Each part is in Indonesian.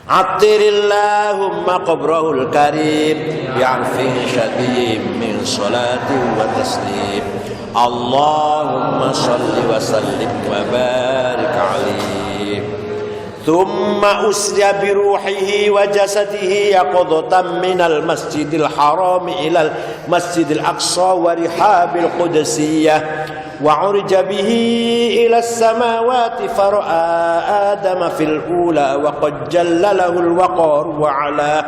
Attirillahumma qabrahul karim bi'arfin syadiyim min salatin wa taslim. Allahumma salli wa sallim wa barik alaihi. Thumma usriya bi ruhihi wa jasadihi yaqadatan minal masjidil haram ilal masjidil aqsa wa rihabil qudsiyah. وعرج به إلى السماوات فرأى آدم في الأولى وقد جل له الوقار وعلاه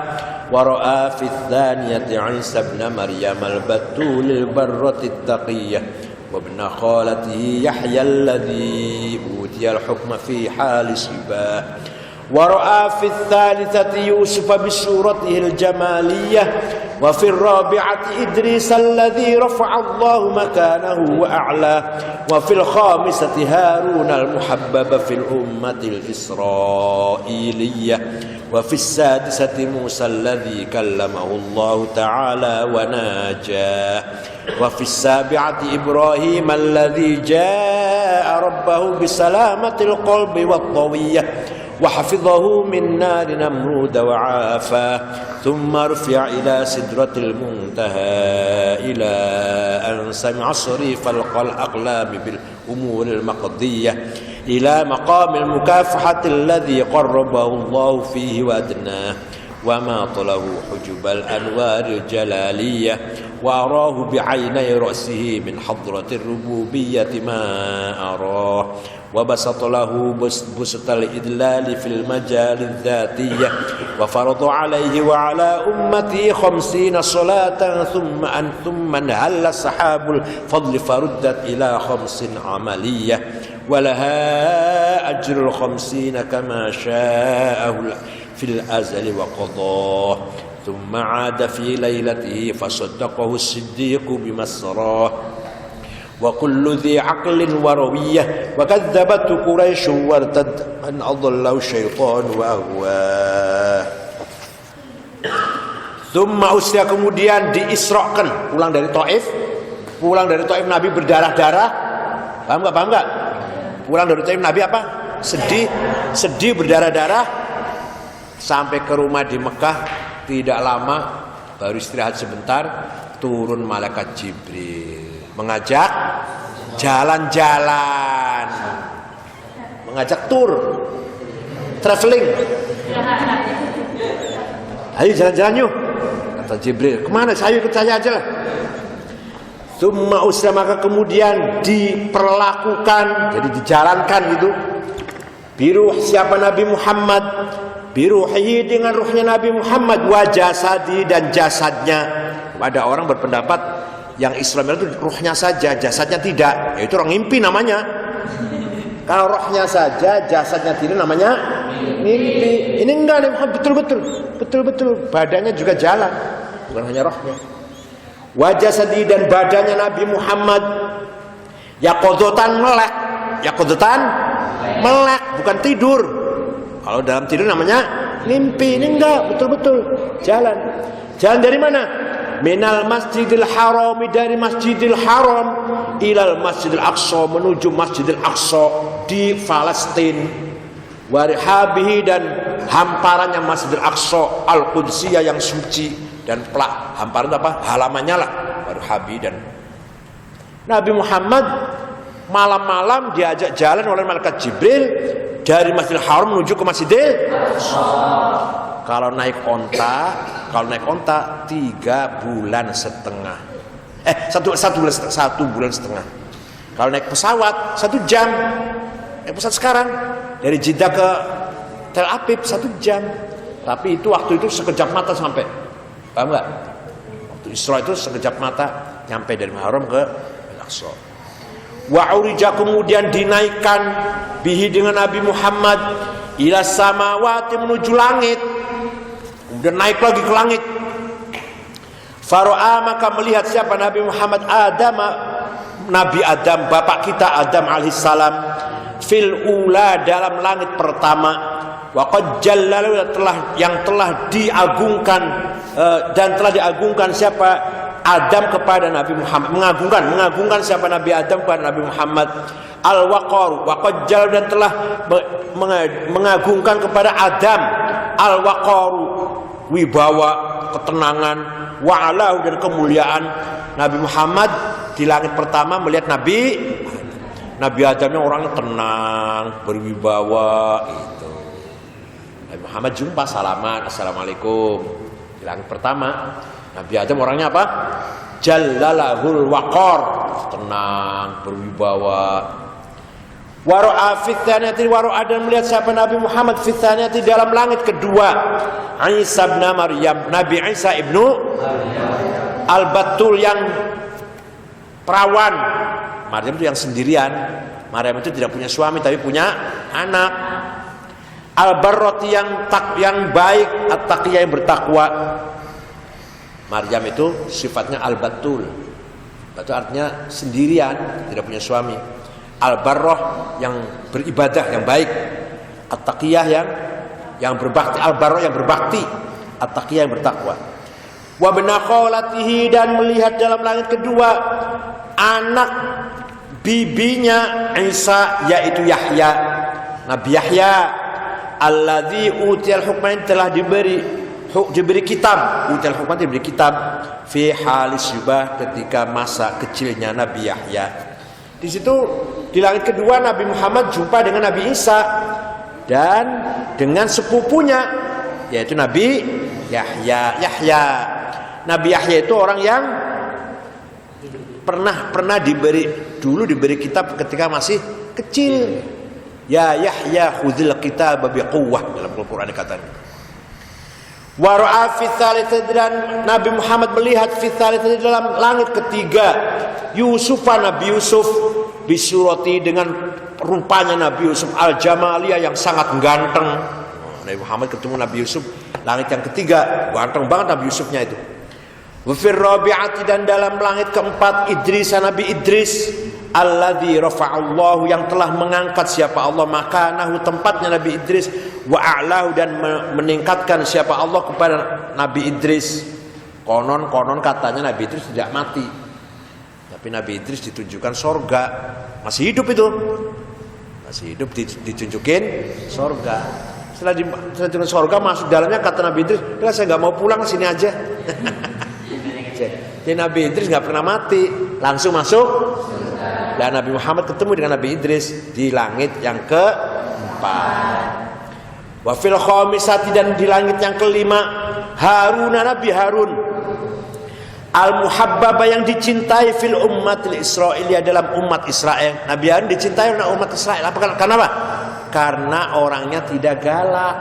ورأى في الثانية عيسى ابن مريم البتول البرة التقية وابن خالته يحيى الذي أوتي الحكم في حال صباه ورأى في الثالثة يوسف بصورته الجمالية وفي الرابعة إدريس الذي رفع الله مكانه وأعلاه وفي الخامسة هارون المحبب في الأمة الإسرائيلية وفي السادسة موسى الذي كلمه الله تعالى وناجاه وفي السابعة إبراهيم الذي جاء ربه بسلامة القلب والطوية وحفظه من نار نمرود وعافاه ثم رفع إلى سدرة المنتهى إلى أن سمع صريف الأقلام بالأمور المقضية إلى مقام المكافحة الذي قربه الله فيه وأدناه وماط له حجب الأنوار الجلالية وأراه بعيني رأسه من حضرة الربوبية ما أراه وبسط له بسط الإدلال في المجال الذاتية وفرض عليه وعلى أمته 50 صلاة ثم انهل سحاب الفضل فردت إلى 5 عملية ولها أجر 50 كما شاءه في الأزل وقضاه ثم عاد في ليلته فصدقه الصديق بمسراه وكل ذي عقل وروية وكذبت قريش وارتد أن أضله الشيطان وأهواه. Tsumma usya kemudian diisrakan, pulang dari Taif Nabi berdarah-darah. Paham enggak? Pulang dari Taif Nabi apa? Sedih berdarah-darah sampai ke rumah di Mekah. Tidak lama baru istirahat sebentar, turun malaikat Jibril mengajak jalan-jalan, mengajak tur, traveling. Ayo jalan-jalan yuk, kata Jibril. Kemana? Saya ikut saya aja lah. Tsumma usya, maka kemudian diperlakukan, jadi dijalankan gitu. Biruh siapa Nabi Muhammad, biruhihi dengan ruhnya Nabi Muhammad, wa jasadi dan jasadnya. Ada orang berpendapat yang Islam itu ruhnya saja, jasadnya tidak. Ya, itu orang mimpi namanya. Kalau rohnya saja, jasadnya tidak, namanya mimpi. Ini enggak, betul-betul. Badannya juga jalan, bukan hanya rohnya. Wajah sedih dan badannya Nabi Muhammad yaqodotan melek, bukan tidur. Kalau dalam tidur namanya mimpi. Ini enggak, betul-betul jalan. Jalan dari mana? Minal masjidil haram, dari masjidil haram ilal masjidil aqsa, menuju masjidil aqsa di Palestina. Warihabihi, dan hamparannya masjidil aqsa al-qudsiyah yang suci, dan hamparan apa? Halamannya lah. Warihabihi. Dan Nabi Muhammad malam-malam diajak jalan oleh malaikat Jibril dari masjidil haram menuju ke masjidil aqsa. Kalau naik onta 3 bulan setengah. 1 bulan setengah. Kalau naik pesawat 1 jam. Pesawat sekarang dari Jeddah ke Tel Aviv 1 jam. Tapi waktu itu sekejap mata sampai. Paham enggak? Waktu Isra itu sekejap mata nyampe dari Haram ke Al-Aqsa. Wa urija, kemudian dinaikkan bihi dengan Nabi Muhammad ila samawati, menuju langit. Kemudian naik lagi ke langit. Faro'a, maka melihat siapa Nabi Muhammad Nabi Adam, bapak kita Adam alaihissalam, fil ula, dalam langit pertama. Wa qad jallala, yang telah diagungkan dan telah diagungkan siapa Adam kepada Nabi Muhammad, mengagungkan siapa Nabi Adam kepada Nabi Muhammad. Al-waqar wa qad jallala, dan telah mengagungkan kepada Adam al-waqaru, wibawa, ketenangan, wa'alahu dan kemuliaan. Nabi Muhammad di langit pertama melihat Nabi Adamnya orangnya tenang, berwibawa itu. Nabi Muhammad jumpa salaman, assalamualaikum. Di langit pertama Nabi Adam orangnya apa? Jallalahul waqar, tenang, berwibawa. Waro'a fithaniyati, waro'a dan melihat siapa Nabi Muhammad fithaniyati dalam langit kedua, Isa ibn Maryam, Nabi Isa ibnu Al-Batul yang perawan. Maryam itu yang sendirian. Maryam itu tidak punya suami tapi punya anak. Al-Barrati yang baik, At-Taqiyah yang bertakwa. Maryam itu sifatnya Al-Batul. Itu artinya sendirian, tidak punya suami. Al-Barrah yang beribadah, yang baik. At-Taqiyah yang berbakti. Al-Barrah yang berbakti, At-Taqiyah yang bertakwa. Wa binaqalatihi dan melihat dalam langit kedua anak bibinya Isa yaitu Yahya, Nabi Yahya alladzi utiyal hukman, telah diberi kitab. Utiyal hukman, diberi kitab fi halis syubah, ketika masa kecilnya Nabi Yahya. Di situ di langit kedua Nabi Muhammad jumpa dengan Nabi Isa dan dengan sepupunya yaitu Nabi Yahya. Nabi Yahya itu orang yang pernah diberi kitab ketika masih kecil. Ya Yahya khudhil kitab biquwwah, dalam Al-Qur'an dikatakan. Wa ra'a fi tsalitsati, dan Nabi Muhammad melihat fi tsalitsati dalam langit ketiga Nabi Yusuf bisurati, dengan rupanya Nabi Yusuf al-jamaliyah yang sangat ganteng. Nabi Muhammad ketemu Nabi Yusuf langit yang ketiga, ganteng banget Nabi Yusufnya itu. Wa fir rabi'ati, dan dalam langit keempat Idris, Nabi Idris alladzi rafa'allahu, yang telah mengangkat siapa Allah makanahu, tempatnya Nabi Idris, wa a'lahu, dan meningkatkan siapa Allah kepada Nabi Idris. Konon katanya Nabi Idris tidak mati, tapi Nabi Idris ditunjukkan sorga, masih hidup itu, masih hidup, ditunjukin sorga. Setelah ditunjukkan sorga, masuk dalamnya, kata Nabi Idris, "Udah, saya nggak mau pulang, sini aja." Jadi Nabi Idris nggak pernah mati, langsung masuk. Dan Nabi Muhammad ketemu dengan Nabi Idris di langit yang keempat. Wa fil khamisati, dan di langit yang kelima Harun, Nabi Harun al-muhabbaba, yang dicintai fil ummatil Israiliyah, dalam umat Israel. Nabi Harun dicintai oleh umat Israel. Karena apa? Karena orangnya tidak galak,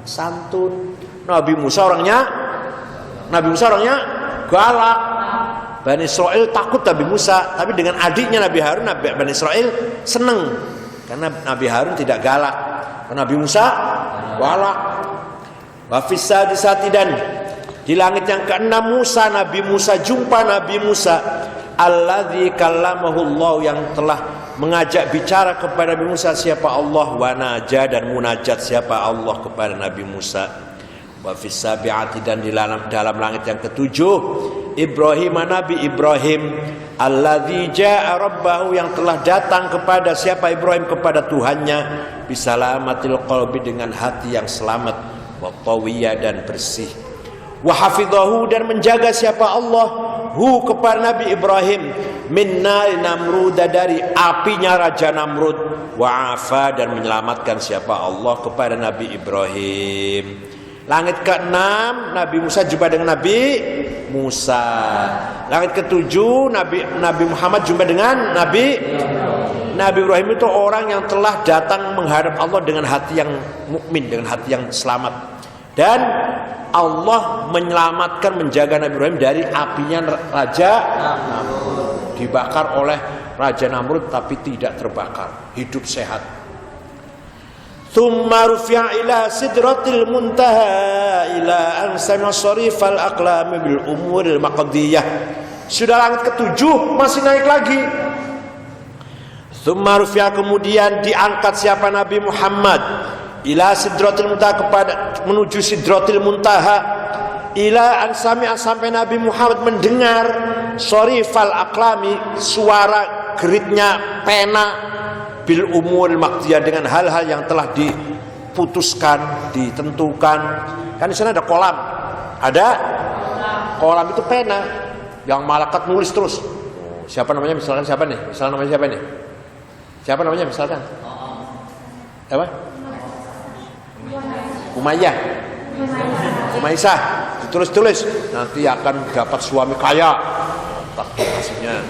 santun. Nabi Musa orangnya galak. Bani Israel takut Nabi Musa, tapi dengan adiknya Nabi Harun, Bani Israel senang karena Nabi Harun tidak galak. Nabi Musa galak. Wa fis sadisati, dan di langit yang keenam Nabi Musa jumpa Nabi Musa alladzi kallamahu Allah, yang telah mengajak bicara kepada Nabi Musa siapa Allah, wa naja, dan munajat siapa Allah kepada Nabi Musa. Wa fis sabi'ati, dan di dalam langit yang ketujuh Ibrahim, Nabi Ibrahim alladzi jaa rabbahu, yang telah datang kepada siapa Ibrahim, kepada Tuhannya, bisalamatil qalbi, dengan hati yang selamat, wa tawiyya, dan bersih. Wa hafidhahu, dan menjaga siapa Allah hu, kepada Nabi Ibrahim, min nari Namrud, dari apinya Raja Namrud, wa afa, dan menyelamatkan siapa Allah kepada Nabi Ibrahim. Langit ke-6 Nabi Musa jumpa dengan Nabi Musa. Langit ke-7 Nabi Muhammad jumpa dengan Nabi Ibrahim. Itu orang yang telah datang menghadap Allah dengan hati yang mukmin, dengan hati yang selamat. Dan Allah menyelamatkan, menjaga Nabi Ibrahim dari apinya Raja Namrud. Dibakar oleh Raja Namrud tapi tidak terbakar, hidup sehat. Thumma rufi'a ila sidratil muntaha ila ansama sarifal aqlam bil umuril maqdiyah. Sudah langit ke-7 masih naik lagi. Thumma rufi'a, kemudian diangkat siapa Nabi Muhammad ila sidratil muntaha, kepada menuju sidratil muntaha, ila ansami, sampai Nabi Muhammad mendengar sarifal aqlami, suara geritnya pena, bil umur maktiyah, dengan hal-hal yang telah diputuskan, ditentukan. Kan di sana ada kolam. Ada kolam itu pena yang malaikat nulis terus. Siapa namanya misalkan siapa nih? Misalkan namanya siapa nih? Siapa namanya misalkan? Apa? Umayyah. Umaisah. Ditulis-tulis. Nanti akan dapat suami kaya. Tak kasihnya.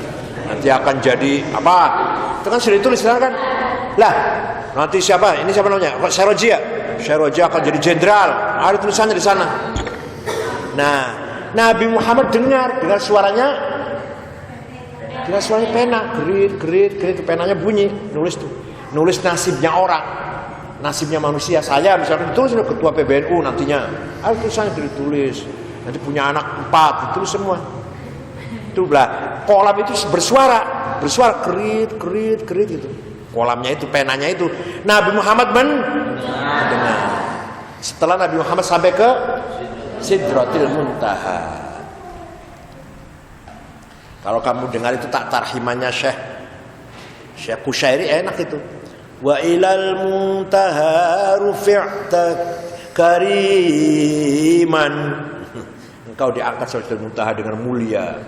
Nanti akan jadi apa? Itu kan sudah ditulis kan? Lah, nanti siapa? Ini siapa namanya? Kok Syarojia? Syarojia akan jadi jenderal. Ada tulisannya di sana. Nah, Nabi Muhammad dengar suaranya, pena, gerit, penanya bunyi, nulis nasibnya orang, nasibnya manusia. Saya misalkan ditulis ketua PBNU nantinya, ada tulisannya ditulis. Nanti punya anak 4, ditulis semua. Itu lah, kolam itu bersuara, gerit gitu. Kolamnya itu, penanya itu, Nabi Muhammad mendengar. Setelah Nabi Muhammad sampai ke Sidratil Muntaha. Kalau kamu dengar itu tak tarhimannya Syekh Kusyairi enak itu. Wa ilal muntaha rufi'ta kariman. Engkau diangkat Sidratil Muntaha dengan mulia.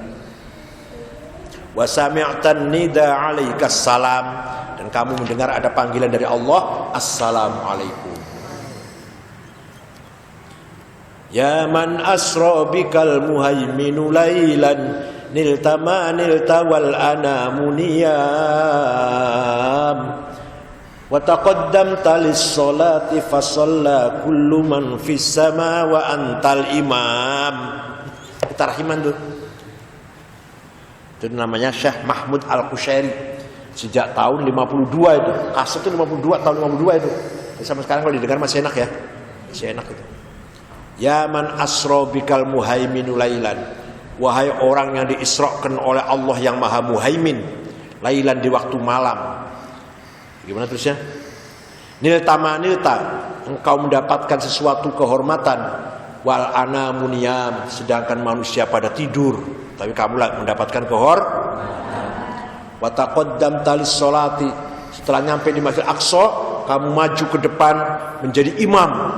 Wa sami'tan nida 'alaikas salam, dan kamu mendengar ada panggilan dari Allah, assalamualaikum. Ya man asra bikal muhaiminu lailan nilta wal anamu niyam wa taqaddamta lis-sholati fa shalla kullu man fis sama wa antal imam. Tarhiman tuh. Itu namanya Syekh Mahmud Al-Kusyairi. Sejak tahun 52 itu. Kaset itu 52, tahun 52 itu. Sampai sekarang kalau didengar masih enak ya. Masih enak itu. Ya man asra bikal muhaiminu lailan, wahai orang yang diisrakan oleh Allah yang maha muhaimin, lailan di waktu malam. Gimana terusnya? Nilta, engkau mendapatkan sesuatu kehormatan, wal anamu niyam, sedangkan manusia pada tidur, tapi kamu mendapatkan kehormatan. Wa taqaddamta lis-sholati, setelah nyampe di Masjid Aqsa, kamu maju ke depan menjadi imam.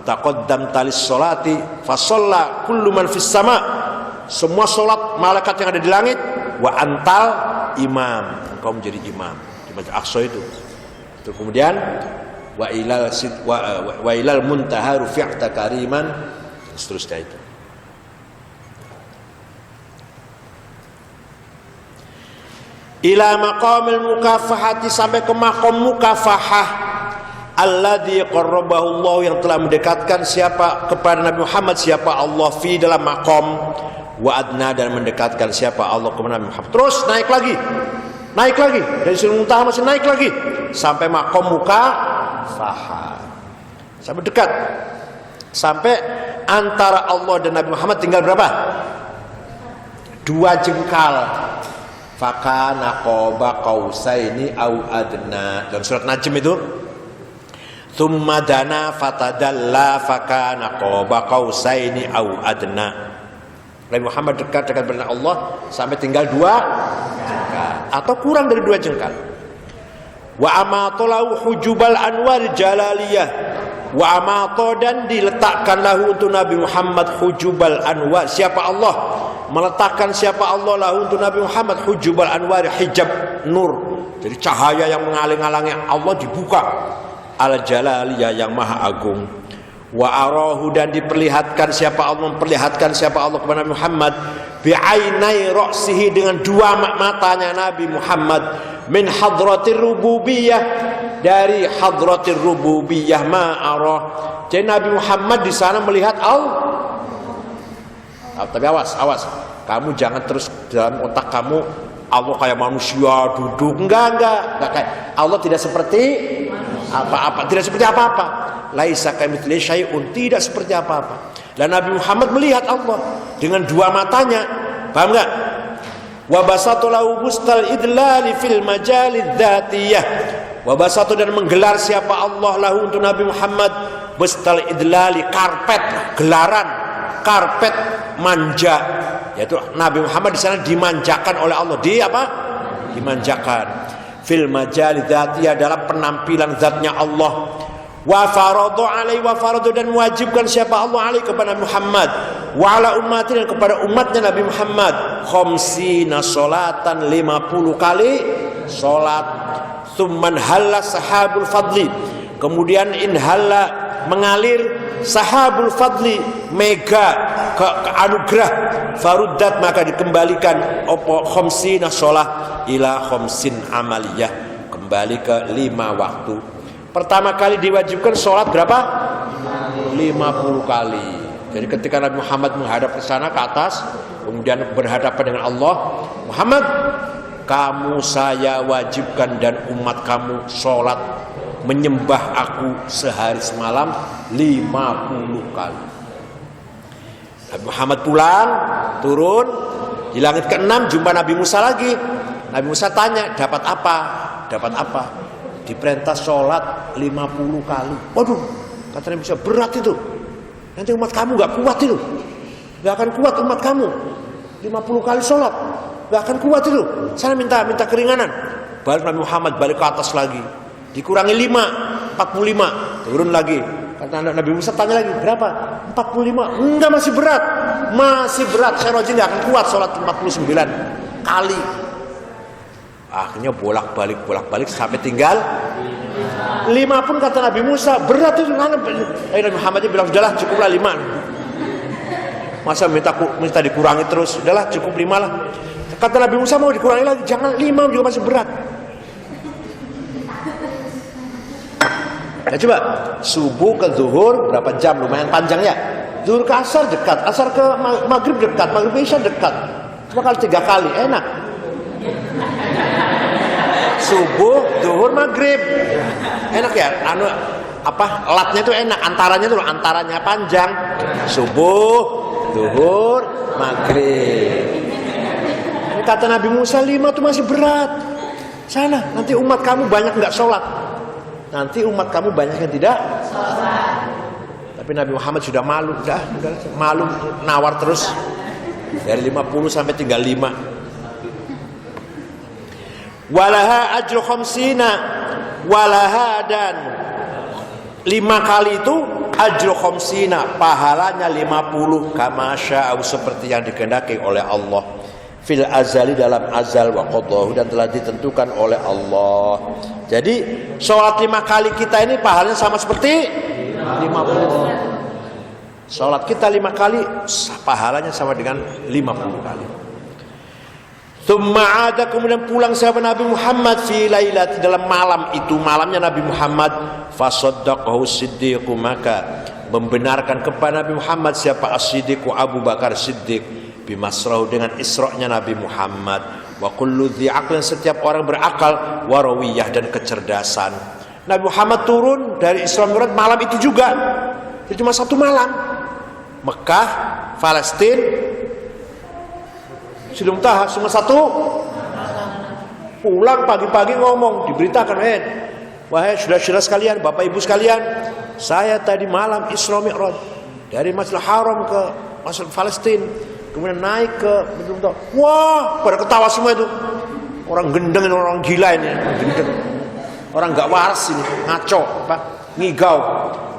Taqaddam talis sholati fa shalla kullu man fis sama, semua salat malaikat yang ada di langit, wa antal imam, engkau menjadi imam di Masjid Aqsa itu. Itu kemudian wa ilal muntaha rufi'ta kariman, seterusnya itu. Ila maqamil mukafahati, sampai ke maqam mukafahah. Alladzi qarrabahu Allah, yang telah mendekatkan siapa kepada Nabi Muhammad, siapa Allah fi dalam maqam, wa adna, dan mendekatkan siapa Allah kepada Nabi Muhammad. Terus naik lagi dari Sidratul Muntaha, masih naik lagi sampai maqam mukafahah, sampai dekat, sampai antara Allah dan Nabi Muhammad tinggal berapa? 2 jengkal. Fakana qaba qausaini au adna, dalam surat Najm itu. Tsumma dana fatadalla fakana qaba qausaini au adna. Nabi Muhammad dekat dengan Allah sampai tinggal 2 jengkal atau kurang dari 2 jengkal. Wa amatalahu hujubal anwar jalaliyah, wa amato, dan diletakkan lahu untuk Nabi Muhammad hujubal anwar, siapa Allah meletakkan siapa Allah lahu untuk Nabi Muhammad hujubal anwar, hijab nur, jadi cahaya yang menghalang-halangi Allah dibuka, al-jalaliyah, yang maha agung. Wa arahu, dan diperlihatkan siapa Allah, memperlihatkan siapa Allah kepada Nabi Muhammad bi'ainai ra'sihi, dengan 2 matanya Nabi Muhammad, min hadratir rububiyah, dari hadratir rububiyah ma'arah. Jadi Nabi Muhammad di sana melihat Allah. Tapi awas, kamu jangan terus dalam otak kamu Allah kayak manusia duduk, enggak kayak Allah, tidak seperti apa-apa, laisa kamitslihi syai'un, tidak seperti apa-apa. Dan Nabi Muhammad melihat Allah dengan 2 matanya, paham enggak? Wa basatu lahu bustal idlali fil majalid dzatiyah, wa basatu, dan menggelar siapa Allah lahu untuk Nabi Muhammad bustal idlali, karpet, gelaran karpet manja, yaitu Nabi Muhammad di sana dimanjakan oleh Allah, dimanjakan fil majalid dzatiyah, dalam penampilan zatnya Allah. Wa faradu alaihi wa faradu dan mewajibkan siapa Allah alaihi kepada Muhammad wa ala ummati dan kepada umatnya Nabi Muhammad khamsina sholatan 50 kali salat. Tsumman halla sahabul fadli, kemudian inhalla mengalir sahabul fadli mega ke anugerah faruddat maka dikembalikan opo khamsina sholah ila khamsin amaliyah, kembali ke 5 waktu. Pertama kali diwajibkan sholat berapa? 50 kali. Jadi ketika Nabi Muhammad menghadap ke sana ke atas, kemudian berhadapan dengan Allah, Muhammad, kamu saya wajibkan dan umat kamu sholat menyembah aku sehari semalam 50 kali. Nabi Muhammad pulang, turun di langit ke-6, jumpa Nabi Musa lagi. Nabi Musa tanya, dapat apa? Dapat apa? Diperintah sholat 50 kali. Waduh, kata Nabi Musa, berat itu. Nanti umat kamu gak kuat itu. Gak akan kuat umat kamu 50 kali sholat, gak akan kuat itu. Saya minta keringanan. Balik Nabi Muhammad, balik ke atas lagi, dikurangi 5, 45, turun lagi. Kata Nabi Musa tanya lagi, berapa? 45. Enggak, masih berat. Masih berat. Saya rajin gak akan kuat sholat 49 kali. Akhirnya bolak-balik sampai tinggal 5 pun kata Nabi Musa, berat itu. Nabi Muhammad bilang, sudahlah cukuplah 5. Masa minta dikurangi terus? Sudahlah cukup 5 lah. Kata Nabi Musa, mau dikurangi lagi, jangan, 5 juga masih berat. Nah coba, subuh ke zuhur berapa jam? Lumayan panjang ya. Zuhur ke asar dekat, asar ke maghrib dekat, maghrib ke isya dekat. Cuma kali 3 kali, enak. Subuh, zuhur, maghrib, enak ya. Latnya itu enak, antaranya panjang. Subuh, zuhur, maghrib. Ini kata Nabi Musa, 5 itu masih berat. Sana, nanti umat kamu banyak nggak sholat. Nanti umat kamu banyak yang tidak sholat. Tapi Nabi Muhammad sudah malu, malu, nawar terus. Dari 50 sampai tinggal 5. Walaha ajru khamsina, walaha dan 5 kali itu ajru khamsina, pahalanya 50 kama sya'u seperti yang dikehendaki oleh Allah fil azali dalam azal wa qadahu dan telah ditentukan oleh Allah. Jadi sholat 5 kali kita ini pahalanya sama seperti 50. Sholat kita 5 kali pahalanya sama dengan 50 kali. Tsumma ada, kemudian pulang sahabat Nabi Muhammad fi lailat, dalam malam itu, malamnya Nabi Muhammad, fasaddaqahu siddiqu, maka membenarkan kepada Nabi Muhammad siapa as-siddiqu Abu Bakar Siddiq bimasrahu dengan isra-nya Nabi Muhammad wa kullu dzi aqlin, setiap orang berakal, warawiyah dan kecerdasan. Nabi Muhammad turun dari Isra Mi'raj malam itu juga. Jadi cuma 1 malam. Mekah, Palestina, Sidung Taha cuma 1 pulang pagi-pagi ngomong, diberitakan, wahai saudara-saudara sekalian, bapak ibu sekalian, saya tadi malam Isra Mi'raj dari Masjidil Haram ke Masjid Palestina, kemudian naik ke Sidung Taha. Wah, pada ketawa semua itu. Orang gendeng, orang gila ini, gendeng. Orang nggak waras ini, ngaco, ngigau.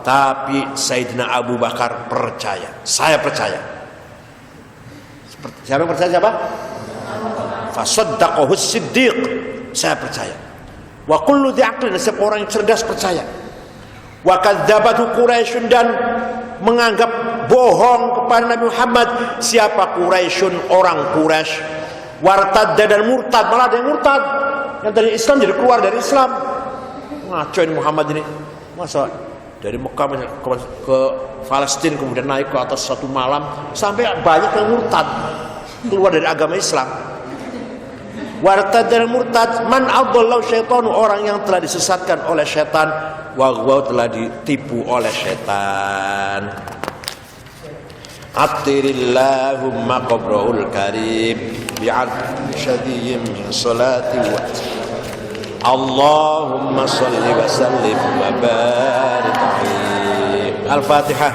Tapi Sayyidina Abu Bakar percaya, saya percaya. Siapa yang percaya siapa? Fasaddaqahu siddiq, saya percaya. Wa kullu dzi aqlin, setiap orang yang cerdas percaya. Wa kadzdzabathu Quraisyun, dan menganggap bohong kepada Nabi Muhammad siapa Quraisyun, orang Quraisy. Wartadda, dan murtad, malah ada yang murtad, yang dari Islam jadi keluar dari Islam. Ngacoin Muhammad ini, masa dari Mekah ke Palestina kemudian naik ke atas 1 malam, sampai banyak yang murtad keluar dari agama Islam. Wartad dan murtad, man adallahu syaitanu, orang yang telah disesatkan oleh syaitan, wa telah ditipu oleh syaitan. Attirillahumma qabrahul karim bi'adli syadiyyin min salati wa Allahumma salli wa sallim wa barik alaihi. Al-Fatihah.